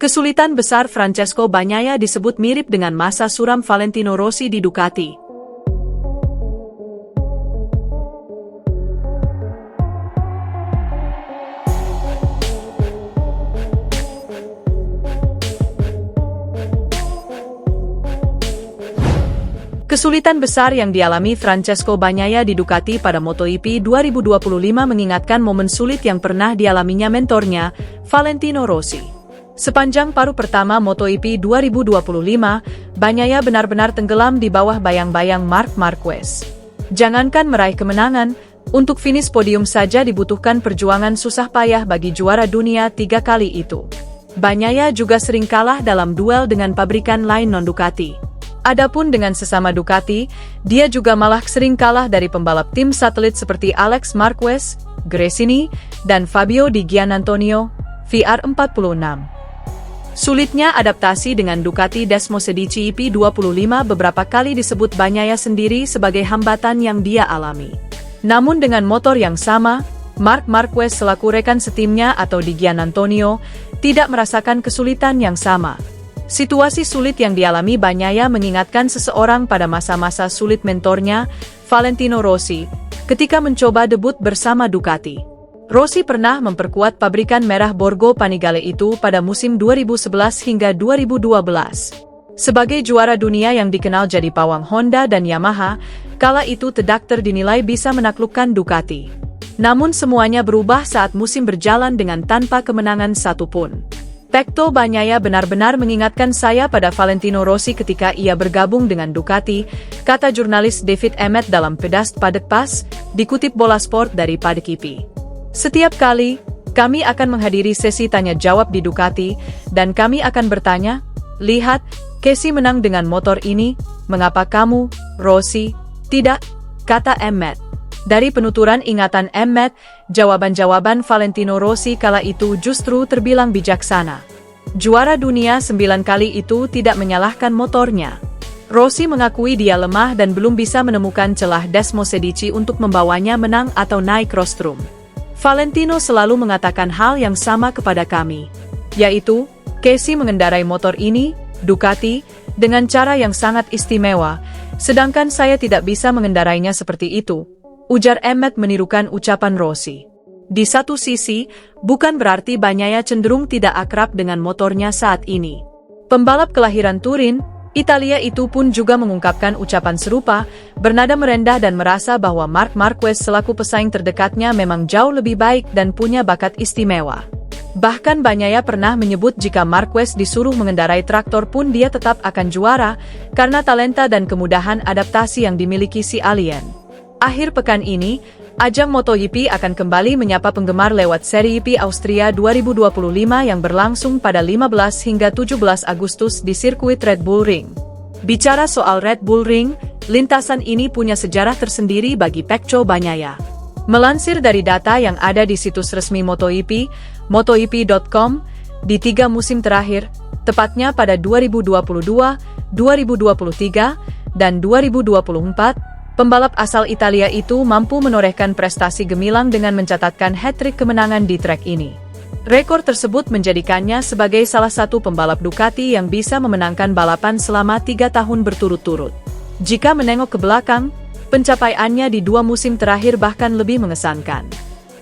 Kesulitan besar Francesco Bagnaia disebut mirip dengan masa suram Valentino Rossi di Ducati. Kesulitan besar yang dialami Francesco Bagnaia di Ducati pada MotoGP 2025 mengingatkan momen sulit yang pernah dialaminya mentornya, Valentino Rossi. Sepanjang paruh pertama MotoGP 2025, Bagnaia benar-benar tenggelam di bawah bayang-bayang Marc Marquez. Jangankan meraih kemenangan, untuk finish podium saja dibutuhkan perjuangan susah payah bagi juara dunia 3 kali itu. Bagnaia juga sering kalah dalam duel dengan pabrikan lain non-Ducati. Adapun dengan sesama Ducati, dia juga malah sering kalah dari pembalap tim satelit seperti Alex Marquez, Gresini, dan Fabio Di Giannantonio, VR46. Sulitnya adaptasi dengan Ducati Desmosedici EP25 beberapa kali disebut Bagnaia sendiri sebagai hambatan yang dia alami. Namun dengan motor yang sama, Marc Marquez selaku rekan setimnya atau Di Giannantonio tidak merasakan kesulitan yang sama. Situasi sulit yang dialami Bagnaia mengingatkan seseorang pada masa-masa sulit mentornya, Valentino Rossi, ketika mencoba debut bersama Ducati. Rossi pernah memperkuat pabrikan merah Borgo Panigale itu pada musim 2011 hingga 2012. Sebagai juara dunia yang dikenal jadi pawang Honda dan Yamaha, kala itu Tedakter dinilai bisa menaklukkan Ducati. Namun semuanya berubah saat musim berjalan dengan tanpa kemenangan satupun. Pecco Bagnaia benar-benar mengingatkan saya pada Valentino Rossi ketika ia bergabung dengan Ducati, kata jurnalis David Emmett dalam Pedast Paddock Pass, dikutip Bola Sport dari Paddock EP. Setiap kali, kami akan menghadiri sesi tanya-jawab di Ducati, dan kami akan bertanya, lihat, Casey menang dengan motor ini, mengapa kamu, Rossi, tidak? Kata Emmett. Dari penuturan ingatan Emmett, jawaban-jawaban Valentino Rossi kala itu justru terbilang bijaksana. Juara dunia 9 kali itu tidak menyalahkan motornya. Rossi mengakui dia lemah dan belum bisa menemukan celah Desmosedici untuk membawanya menang atau naik rostrum. Valentino selalu mengatakan hal yang sama kepada kami, yaitu, Casey mengendarai motor ini, Ducati, dengan cara yang sangat istimewa, sedangkan saya tidak bisa mengendarainya seperti itu. Ujar Emmett menirukan ucapan Rossi. Di satu sisi, bukan berarti Bagnaia cenderung tidak akrab dengan motornya saat ini. Pembalap kelahiran Turin, Italia itu pun juga mengungkapkan ucapan serupa, bernada merendah dan merasa bahwa Marc Marquez selaku pesaing terdekatnya memang jauh lebih baik dan punya bakat istimewa. Bahkan Bagnaia pernah menyebut jika Marquez disuruh mengendarai traktor pun dia tetap akan juara, karena talenta dan kemudahan adaptasi yang dimiliki si alien. Akhir pekan ini, ajang MotoGP akan kembali menyapa penggemar lewat seri GP Austria 2025 yang berlangsung pada 15 hingga 17 Agustus di sirkuit Red Bull Ring. Bicara soal Red Bull Ring, lintasan ini punya sejarah tersendiri bagi Pecco Bagnaia. Melansir dari data yang ada di situs resmi MotoGP, MotoGP.com, di 3 musim terakhir, tepatnya pada 2022, 2023, dan 2024, pembalap asal Italia itu mampu menorehkan prestasi gemilang dengan mencatatkan hat-trick kemenangan di trek ini. Rekor tersebut menjadikannya sebagai salah satu pembalap Ducati yang bisa memenangkan balapan selama 3 tahun berturut-turut. Jika menengok ke belakang, pencapaiannya di 2 musim terakhir bahkan lebih mengesankan.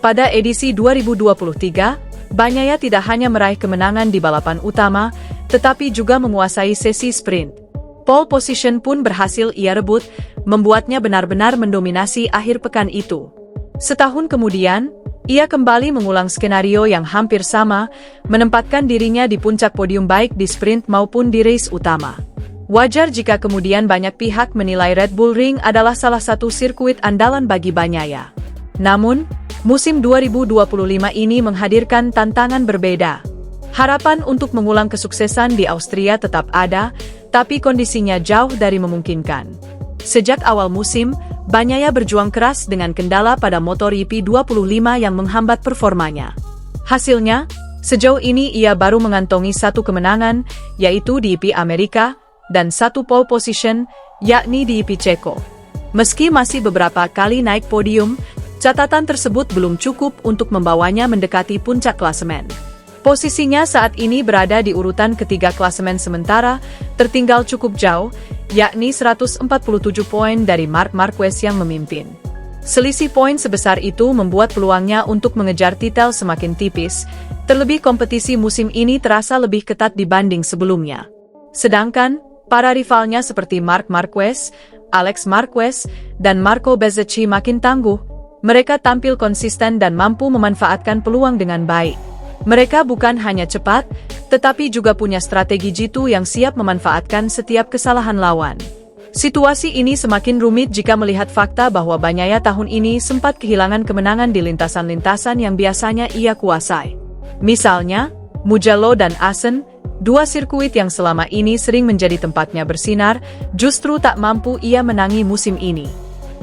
Pada edisi 2023, Bagnaia tidak hanya meraih kemenangan di balapan utama, tetapi juga menguasai sesi sprint. Pole position pun berhasil ia rebut, membuatnya benar-benar mendominasi akhir pekan itu. Setahun kemudian, ia kembali mengulang skenario yang hampir sama, menempatkan dirinya di puncak podium baik di sprint maupun di race utama. Wajar jika kemudian banyak pihak menilai Red Bull Ring adalah salah satu sirkuit andalan bagi Bagnaia. Namun, musim 2025 ini menghadirkan tantangan berbeda. Harapan untuk mengulang kesuksesan di Austria tetap ada, tapi kondisinya jauh dari memungkinkan. Sejak awal musim, Bagnaia berjuang keras dengan kendala pada motor EP25 yang menghambat performanya. Hasilnya, sejauh ini ia baru mengantongi 1 kemenangan, yaitu di EP Amerika, dan 1 pole position, yakni di EP Ceko. Meski masih beberapa kali naik podium, catatan tersebut belum cukup untuk membawanya mendekati puncak klasemen. Posisinya saat ini berada di urutan ketiga klasemen sementara, tertinggal cukup jauh, yakni 147 poin dari Marc Marquez yang memimpin. Selisih poin sebesar itu membuat peluangnya untuk mengejar titel semakin tipis, terlebih kompetisi musim ini terasa lebih ketat dibanding sebelumnya. Sedangkan, para rivalnya seperti Marc Marquez, Alex Marquez, dan Marco Bezzecchi makin tangguh. Mereka tampil konsisten dan mampu memanfaatkan peluang dengan baik. Mereka bukan hanya cepat, tetapi juga punya strategi jitu yang siap memanfaatkan setiap kesalahan lawan. Situasi ini semakin rumit jika melihat fakta bahwa Bagnaia tahun ini sempat kehilangan kemenangan di lintasan-lintasan yang biasanya ia kuasai. Misalnya, Mugello dan Assen, dua sirkuit yang selama ini sering menjadi tempatnya bersinar, justru tak mampu ia menangi musim ini.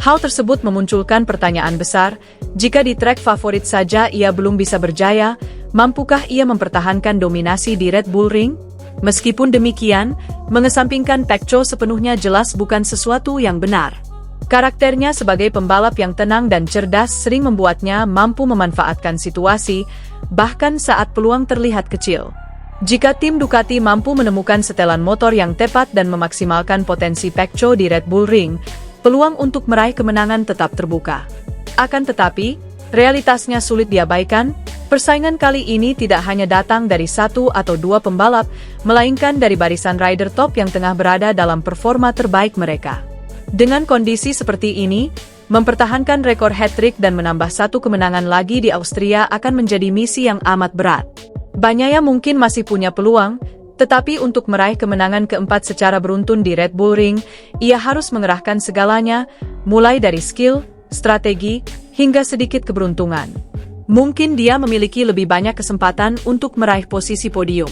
Hal tersebut memunculkan pertanyaan besar, jika di trek favorit saja ia belum bisa berjaya, mampukah ia mempertahankan dominasi di Red Bull Ring? Meskipun demikian, mengesampingkan Pecco sepenuhnya jelas bukan sesuatu yang benar. Karakternya sebagai pembalap yang tenang dan cerdas sering membuatnya mampu memanfaatkan situasi, bahkan saat peluang terlihat kecil. Jika tim Ducati mampu menemukan setelan motor yang tepat dan memaksimalkan potensi Pecco di Red Bull Ring, peluang untuk meraih kemenangan tetap terbuka. Akan tetapi, realitasnya sulit diabaikan. Persaingan kali ini tidak hanya datang dari satu atau dua pembalap, melainkan dari barisan rider top yang tengah berada dalam performa terbaik mereka. Dengan kondisi seperti ini, mempertahankan rekor hat-trick dan menambah satu kemenangan lagi di Austria akan menjadi misi yang amat berat. Bagnaia mungkin masih punya peluang, tetapi untuk meraih kemenangan keempat secara beruntun di Red Bull Ring, ia harus mengerahkan segalanya, mulai dari skill, strategi, hingga sedikit keberuntungan. Mungkin dia memiliki lebih banyak kesempatan untuk meraih posisi podium.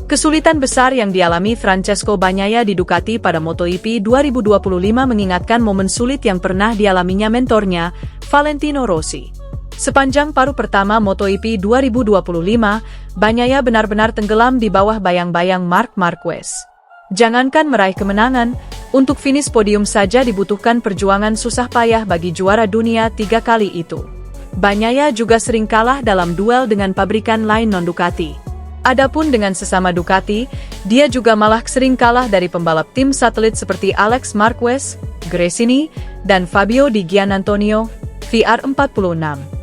Kesulitan besar yang dialami Francesco Bagnaia di Ducati pada MotoGP 2025 mengingatkan momen sulit yang pernah dialaminya mentornya, Valentino Rossi. Sepanjang paruh pertama MotoGP 2025, Bagnaia benar-benar tenggelam di bawah bayang-bayang Marc Marquez. Jangankan meraih kemenangan, untuk finish podium saja dibutuhkan perjuangan susah payah bagi juara dunia 3 kali itu. Bagnaia juga sering kalah dalam duel dengan pabrikan lain non-Ducati. Adapun dengan sesama Ducati, dia juga malah sering kalah dari pembalap tim satelit seperti Alex Marquez, Gresini, dan Fabio Di Giannantonio, VR46.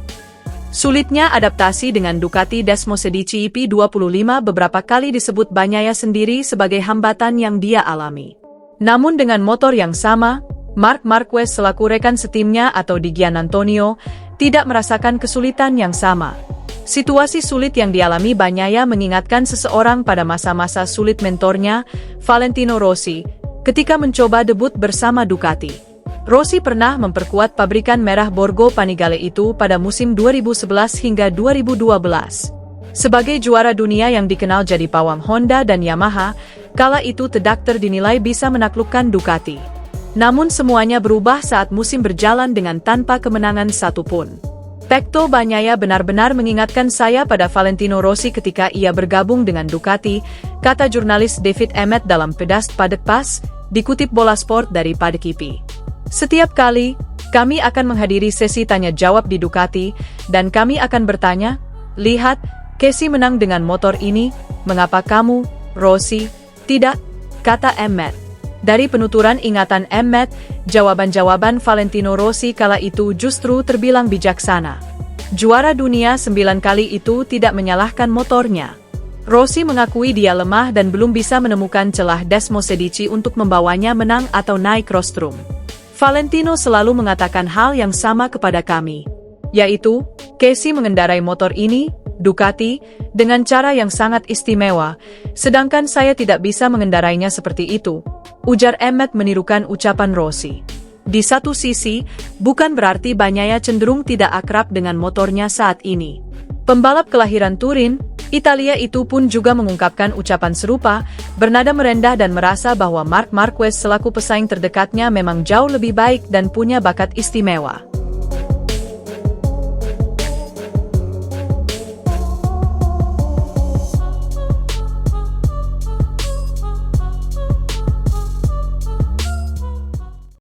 Sulitnya adaptasi dengan Ducati Desmosedici EP25 beberapa kali disebut Bagnaia sendiri sebagai hambatan yang dia alami. Namun dengan motor yang sama, Marc Marquez selaku rekan setimnya atau Di Giannantonio tidak merasakan kesulitan yang sama. Situasi sulit yang dialami Bagnaia mengingatkan seseorang pada masa-masa sulit mentornya, Valentino Rossi, ketika mencoba debut bersama Ducati. Rossi pernah memperkuat pabrikan merah Borgo Panigale itu pada musim 2011 hingga 2012. Sebagai juara dunia yang dikenal jadi pawang Honda dan Yamaha, kala itu The Doctor dinilai bisa menaklukkan Ducati. Namun semuanya berubah saat musim berjalan dengan tanpa kemenangan satupun. Pecco Bagnaia benar-benar mengingatkan saya pada Valentino Rossi ketika ia bergabung dengan Ducati, kata jurnalis David Emmett dalam Pedast Paddock Pass, dikutip Bola Sport dari Paddock EP. Setiap kali, kami akan menghadiri sesi tanya-jawab di Ducati, dan kami akan bertanya, lihat, Casey menang dengan motor ini, mengapa kamu, Rossi, tidak? Kata Emmett. Dari penuturan ingatan Emmett, jawaban-jawaban Valentino Rossi kala itu justru terbilang bijaksana. Juara dunia 9 kali itu tidak menyalahkan motornya. Rossi mengakui dia lemah dan belum bisa menemukan celah Desmosedici untuk membawanya menang atau naik rostrum. Valentino selalu mengatakan hal yang sama kepada kami, yaitu, Casey mengendarai motor ini, Ducati, dengan cara yang sangat istimewa, sedangkan saya tidak bisa mengendarainya seperti itu, ujar Emmett menirukan ucapan Rossi. Di satu sisi, bukan berarti Bagnaia cenderung tidak akrab dengan motornya saat ini. Pembalap kelahiran Turin, Italia itu pun juga mengungkapkan ucapan serupa, bernada merendah dan merasa bahwa Marc Marquez selaku pesaing terdekatnya memang jauh lebih baik dan punya bakat istimewa.